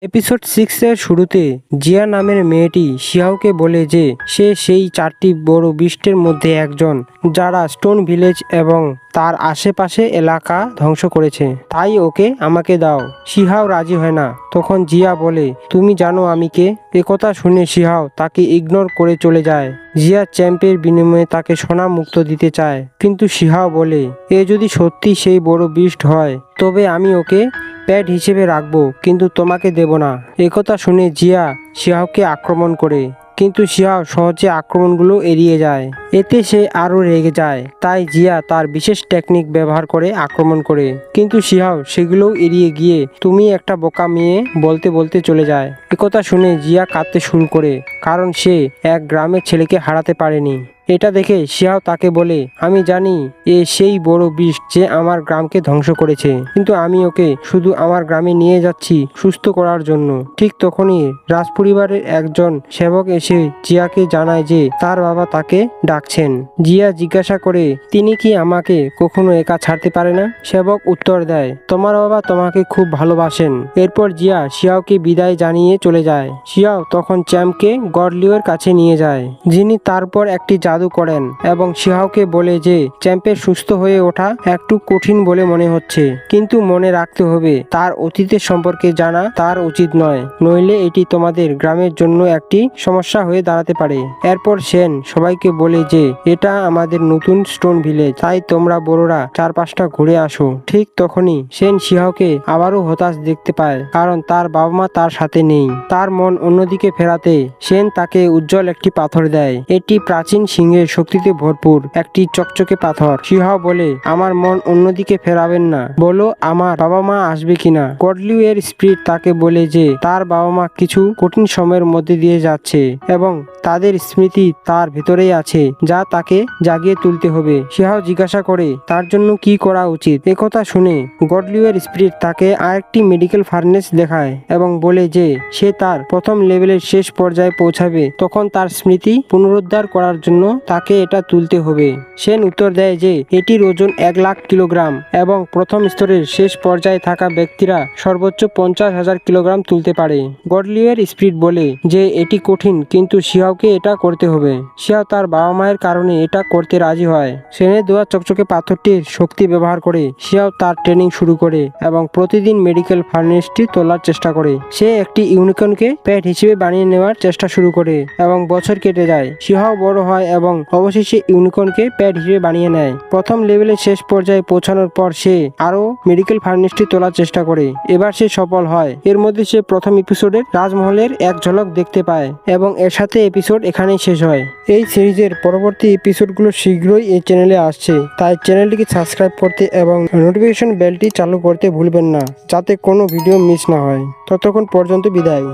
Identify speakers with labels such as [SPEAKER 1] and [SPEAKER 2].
[SPEAKER 1] Episode 6 এর শুরুতে জিয়া নামের মেয়েটি শিহাওকে বলে যে সে সেই 4টি বড় বিস্টের মধ্যে একজন যারা স্টোন ভিলেজ এবং তার আশেপাশে এলাকা ধ্বংস করেছে, তাই ওকে আমাকে দাও। শিহাও রাজি হয় না। তখন জিয়া বলে, তুমি জানো আমি কে? একথা শুনে শিহাও তাকে ইগনোর করে চলে যায়। জিয়া চ্যাম্পের বিনিময়ে তাকে সোনা মুক্ত দিতে চায়, কিন্তু শিহাও বলে এ যদি সত্যি সেই বড় বিস্ট হয় তবে আমি ওকে প্যাট হিসেবে রাখবো, কিন্তু তোমাকে দেব না। একথা শুনে জিয়া শিহাওকে আক্রমণ করে, কিন্তু শিহাও সহজে আক্রমণগুলো এড়িয়ে যায়। এতে সে আরও রেগে যায়, তাই জিয়া তার বিশেষ টেকনিক ব্যবহার করে আক্রমণ করে, কিন্তু শিহাও সেগুলোও এড়িয়ে গিয়ে তুমি একটা বোকা মেয়ে বলতে বলতে চলে যায়। একথা শুনে জিয়া কাঁদতে শুরু করে, কারণ সে এক গ্রামের ছেলেকে হারাতে পারেনি। এটা দেখে শিহাও তাকে বলে, আমি জানি এ সেই বড় বিস্ট যে আমার গ্রামকে ধ্বংস করেছে, কিন্তু আমি ওকে শুধু আমার গ্রামে নিয়ে যাচ্ছি সুস্থ করার জন্য। ঠিক তখনই রাজপরিবারের একজন সেবক এসে জিয়াকে জানায় যে তার বাবা তাকে ডাকছেন। জিয়া জিজ্ঞাসা করে, তিনি কি আমাকে কখনো একা ছাড়তে পারে না? সেবক উত্তর দেয়, তোমার বাবা তোমাকে খুব ভালোবাসেন। এরপর জিয়া শিয়াওকে বিদায় জানিয়ে চলে যায়। শিয়াও তখন চ্যাম্পকে গডলিওর কাছে নিয়ে যায়, যিনি তারপর একটি জাদু করেন এবং শিহাওকে বলে যে চ্যাম্পের সুস্থ হয়ে ওঠা একটু কঠিন বলে মনে হচ্ছে, কিন্তু মনে রাখতে হবে তার অতীতের সম্পর্কে জানা তার উচিত নয়, নইলে এটি তোমাদের গ্রামের জন্য একটি সমস্যা হয়ে দাঁড়াতে পারে। এরপর সেন সবাইকে বলে যে এটা আমাদের নতুন স্টোন ভিলেজ, তাই তোমরা বড়রা চারপাশটা ঘুরে আসো। ঠিক তখনই সেন শিহাওকে আবারও হতাশ দেখতে পায়, কারণ তার বাবা মা তার সাথে নেই। তার মন অন্যদিকে ফেরাতে সেন তাকে উজ্জ্বল একটি পাথর দেয়। এটি প্রাচীন সিংহের শক্তিতে ভরপুর একটি চকচকে পাথর। শিহাও বলে, আমার মন অন্যদিকে ফেরাবেন না, বলো আমার বাবা মা আসবে কিনা। গডলিউ এর স্পিরিট তাকে বলে যে তার বাবা মা কিছু কঠিন সময়ের মধ্যে দিয়ে যাচ্ছে এবং তাদের স্মৃতি তার ভেতরেই আছে, যা তাকে জাগিয়ে তুলতে হবে। শিহাও জিজ্ঞাসা করে তার জন্য কি করা উচিত। একথা শুনে গডলিউ এর স্পিরিট তাকে আরেকটি মেডিকেল ফার্নেস দেখায় এবং বলে যে সে তার প্রথম লেভেলের শেষ পর্যায়ে পৌঁছাবে, তখন তার স্মৃতি পুনরুদ্ধার করার জন্য তাকে এটা তুলতে হবে। সেন উত্তর দেয় যে এটির ওজন 1,00,000 কিলোগ্রাম এবং প্রথম স্তরের শেষ পর্যায়ে থাকা ব্যক্তিরা সর্বোচ্চ 50,000 কিলোগ্রাম তুলতে পারে। গডলিউ এর স্পিরিট বলে যে এটি কঠিন, কিন্তু শিহাওকে এটা করতে হবে। শিহাও তার বাবা মায়ের কারণে এটা করতে রাজি হয়। সেনের দেওয়া চকচকে পাথরটির শক্তি ব্যবহার করে শিহাও তার ট্রেনিং শুরু করে এবং প্রতিদিন মেডিকেল ফার্নেসটি তোলার চেষ্টা করে। সে একটি ইউনিকর্নকে প্যাট হিসেবে বানিয়ে নেওয়ার চেষ্টা শুরু করে এবং বছর কেটে যায়। শিহাও বড় হয় এবং অবশেষে ইউনিকর্নকে প্যাট হিসেবে বানিয়ে নেয়। প্রথম লেভেলের শেষ পর্যায়ে পৌঁছানোর পর সে আরও মেডিকেল ফার্নেসটি তোলার চেষ্টা করে। এবার সে সফল হয়। এর মধ্যে সে প্রথম এপিসোডের রাজমহলের এক ঝলক দেখতে পায় এবং এর সাথে এপিসোড এখানেই শেষ হয়। এই সিরিজের পরবর্তী এপিসোডগুলো শীঘ্রই এই চ্যানেলে আসছে, তাই চ্যানেলটিকে সাবস্ক্রাইব করতে এবং নোটিফিকেশন বেলটি চালু করতে ভুলবেন না, যাতে কোনো ভিডিও মিস না হয়। ততক্ষণ পর্যন্ত বিদায়।